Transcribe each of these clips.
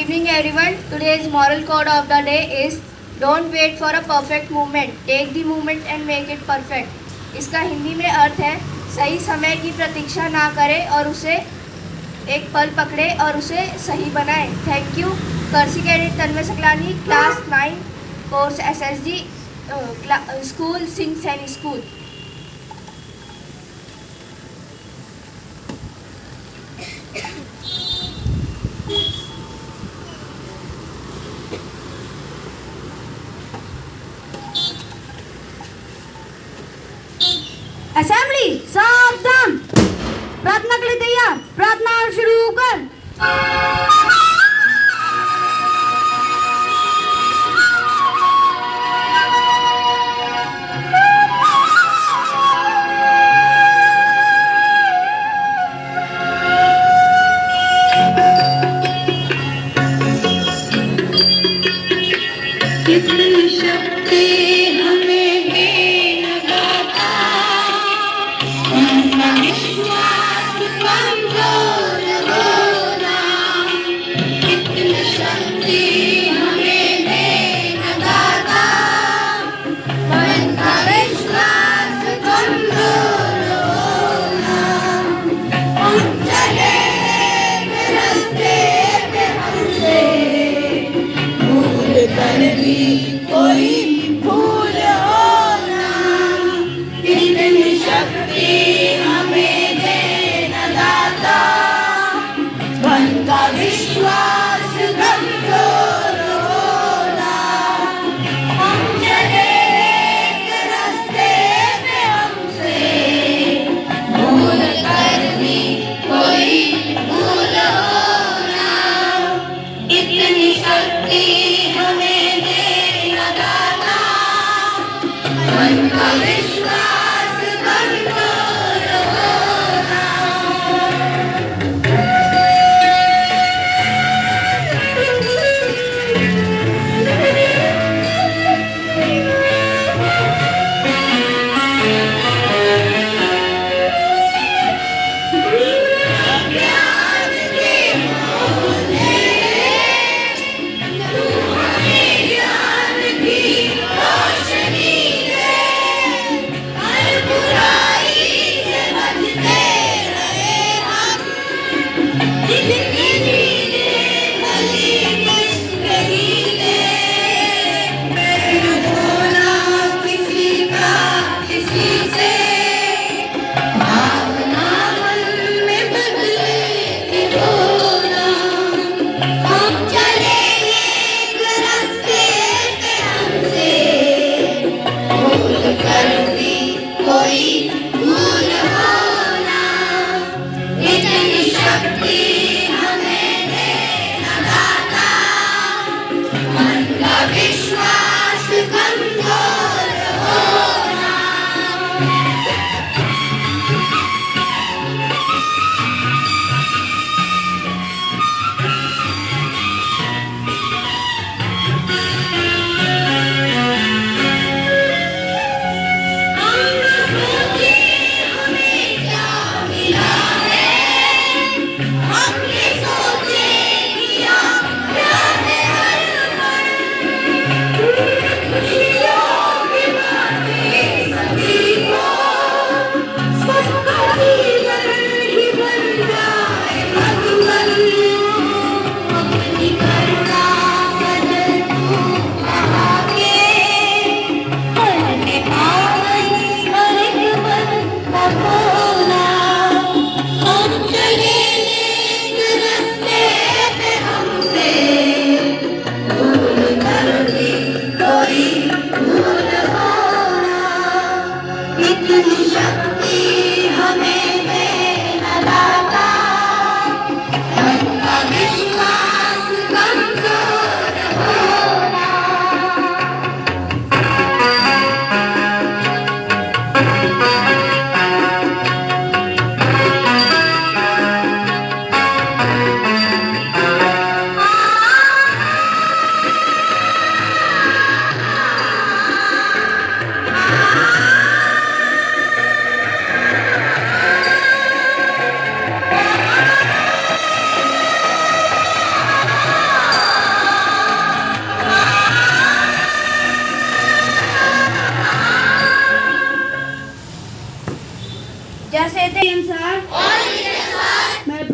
evening everyone. Today's moral code of the day is don't wait for a perfect movement. Take the movement and make it perfect. इसका हिंदी में अर्थ है सही समय की प्रतीक्षा ना करें और उसे एक पल पकड़े और उसे सही बनाएं. Thank you. कर्सी cadet Tanmay Saklani, class 9, course SSG, school Singh Saini school. Assembly सावधान. प्रार्थना के लिए तैयार. प्रार्थना शुरू कर. कितनी शक्ति हमें है लगाता, उनका विश्वास कमजोर होना. कितनी शक्ति हमें है लगाता, उनका विश्वास कमजोर होना. हम चले रास्ते पे हमसे भूल कर भी कोई भूल होना. कितनी शक्ति हमें देना दाता, मन का विश्वास कमजोर होना. हम चले एक रास्ते पे हमसे भूल कर भी कोई भूल होना. इतनी शक्ति हमें देना दाता, मन का विश्वास कमजोर होना. ज्ञान के मोहने तू हमें ज्ञान की रोशनी दे.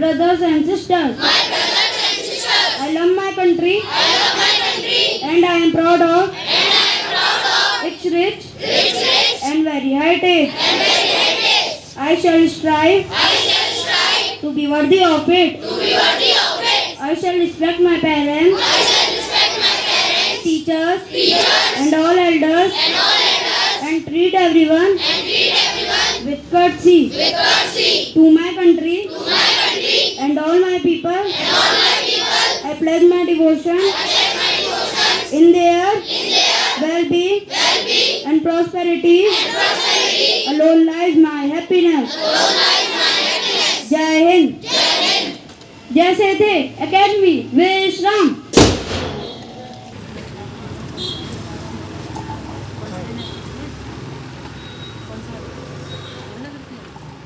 brothers and sisters, I love my country, and I am proud of its rich and very heritage. I shall strive to be worthy of it. I shall respect my parents, teachers, and all elders, and treat everyone with courtesy. To my country and all my people, I pledge my devotion in their well-being and prosperity. Alone lies my happiness. Jai Hind. Jai Sethe Academy, Vishram.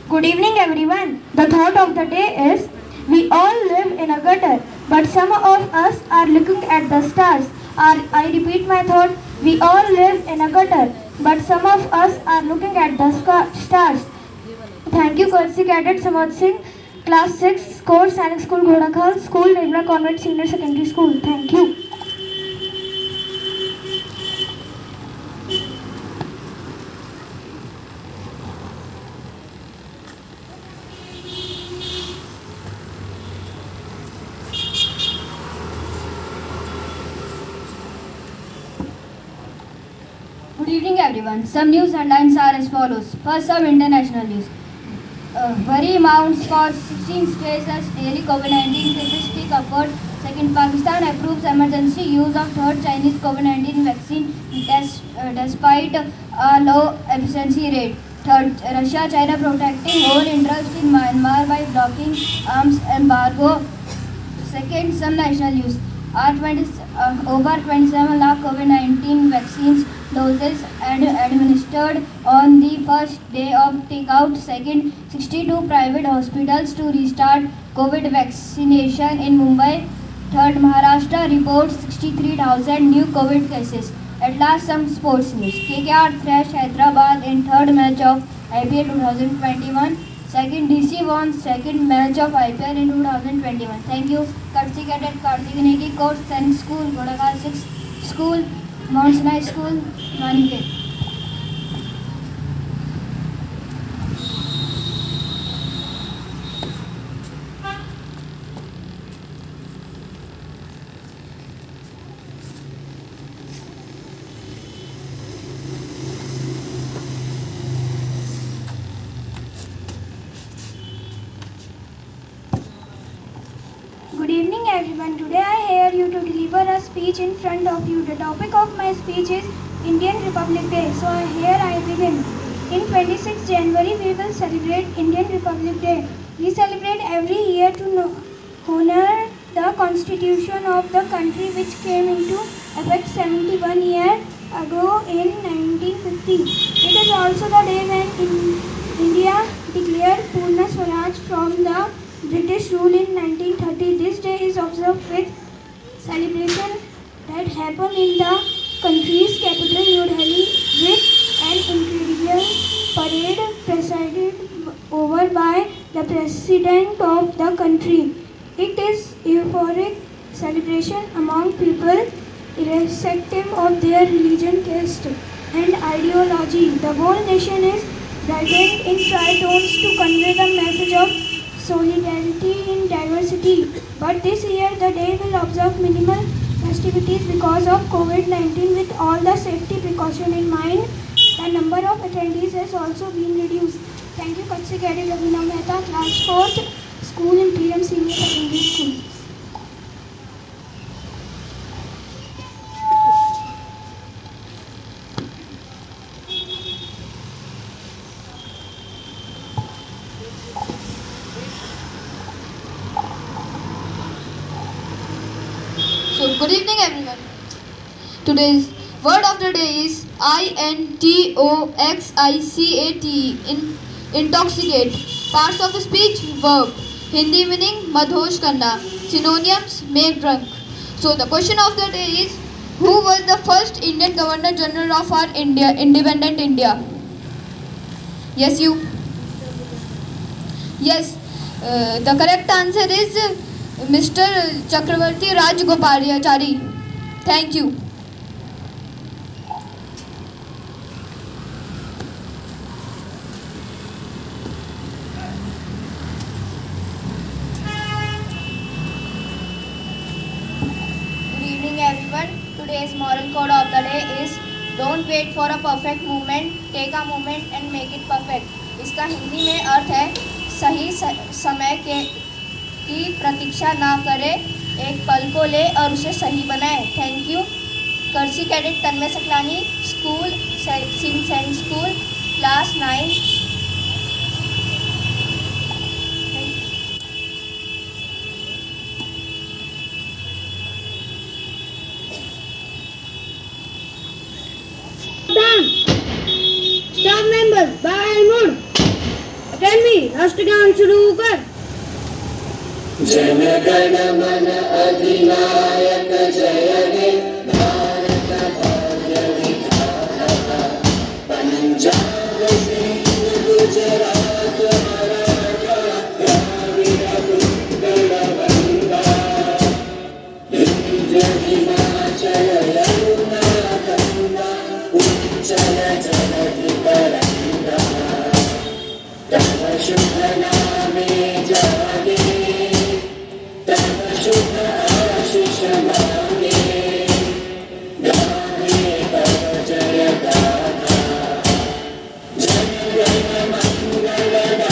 Good evening, everyone. The thought of the day is, we all live in a gutter, but some of us are looking at the stars. I repeat my thought, we all live in a gutter, but some of us are looking at the stars. Thank you, Courtesy Cadet Samad Singh, Class 6, Course Sainik School, Ghodakhal, School, Nirmala Convent Senior Secondary School. Thank you. Good evening, everyone. Some news headlines are as follows. First, some international news. Worry mounts for 16 states as daily COVID-19 cases tick upward. Second, Pakistan approves emergency use of third Chinese COVID-19 vaccine despite a low efficiency rate. Third, Russia, China protecting own interest in Myanmar by blocking arms embargo. Second, some national news. Over 27 lakh COVID-19 vaccines doses administered on the first day of takeout. Second, 62 private hospitals to restart COVID vaccination in Mumbai. Third, Maharashtra reports 63,000 new COVID cases. At last, some sports news. KKR thrashed Hyderabad in third match of IPL 2021. Second, DC won second match of IPL in 2021. Thank you. Courtesy Cadet Kartik Negi, Course Sainik School, Ghodakhal 6 School, Mount Sinai School, Maniket. Good evening, everyone. Today I hear you to deliver a speech in front of you. The topic of my speech is Indian Republic Day. So here I begin. In 26 January we will celebrate Indian Republic Day. We celebrate every year to honor the constitution of the country which came into effect 71 years ago in 1950. It is also the day when India declared Purna Swaraj from the British rule in 1930. This day is observed with celebration that happened in the country's capital New Delhi with an incredible parade presided over by the president of the country. It is euphoric celebration among people irrespective of their religion, caste and ideology. The whole nation is brightened in tritones to convey the message of solidarity in diversity. But this year the day will observe minimal festivities because of COVID-19 with all the safety precaution in mind. The number of attendees has also been reduced. Thank you, Courtesy Cadet Ravina Mehta, Class 4th, School, Imperium Senior Secondary School. So, good evening, everyone. Today's word of the day is intoxicate. Intoxicate. Parts of the speech: verb. Hindi meaning madhosh karna. Synonyms: make drunk. So, the question of the day is: who was the first Indian Governor General of our independent India? Yes, you. Yes, The correct answer is Mr. Chakravarti Rajgopalachari. Thank you. Good evening everyone. Today's moral code of the day is don't wait for a perfect movement, take a moment and make it perfect. इसका हिंदी में अर्थ है सही समय की प्रतीक्षा ना करे, एक पल को ले और उसे सही बनाए. Thank you. कर्सी cadet Tanmay Saklani, school Singh Sainik school, class 9. Staff members by मूड अकेडमी राष्ट्रगान शुरू कर. जन गण मन अधिनायक जय हे भारत भाग्य विधाता पंजाब सिंध गुजरात मराठा द्राविड़ उत्कल गंगा विंध्य हिमाचल यमुना गंगा उच्चल जलधि तरंगा तव शुभ नामे जागे तव शुभ आशीष मांगे गाहे तव जय गाथा जन गण मंगलदायक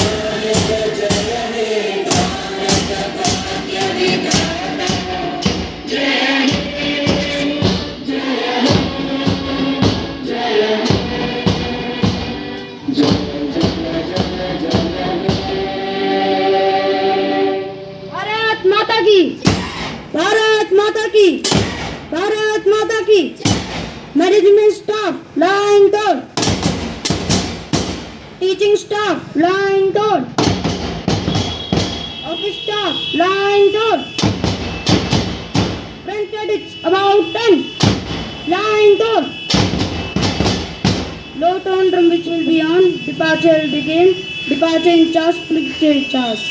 जय हे भारत भाग्य विधाता जय भारत माता की, भारत माता की, भारत माता की. मैनेजमेंट स्टाफ लाइन तोड़, टीचिंग स्टाफ लाइन तोड़, ऑफिस स्टाफ लाइन तोड़. फ्रेंच कैडेट्स about 10 line तोड़. Low tone drum which will be on. Departure will begin. Departure in charge, please take charge.